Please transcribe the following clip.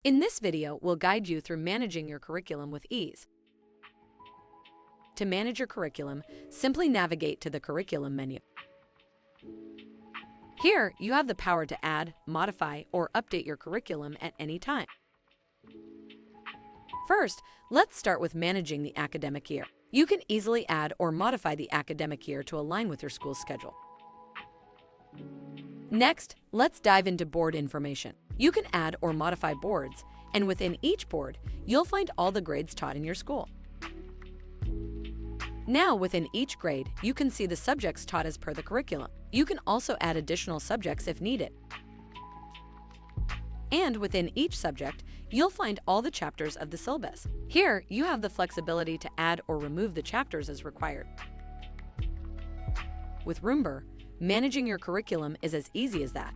In this video, we'll guide you through managing your curriculum with ease. To manage your curriculum, simply navigate to the Curriculum menu. Here, you have the power to add, modify, or update your curriculum at any time. First, let's start with managing the academic year. You can easily add or modify the academic year to align with your school's schedule. Next, let's dive into board information. You can add or modify boards, and within each board, you'll find all the grades taught in your school. Now, within each grade, you can see the subjects taught as per the curriculum. You can also add additional subjects if needed. And within each subject, you'll find all the chapters of the syllabus. Here, you have the flexibility to add or remove the chapters as required. With Roombr, managing your curriculum is as easy as that.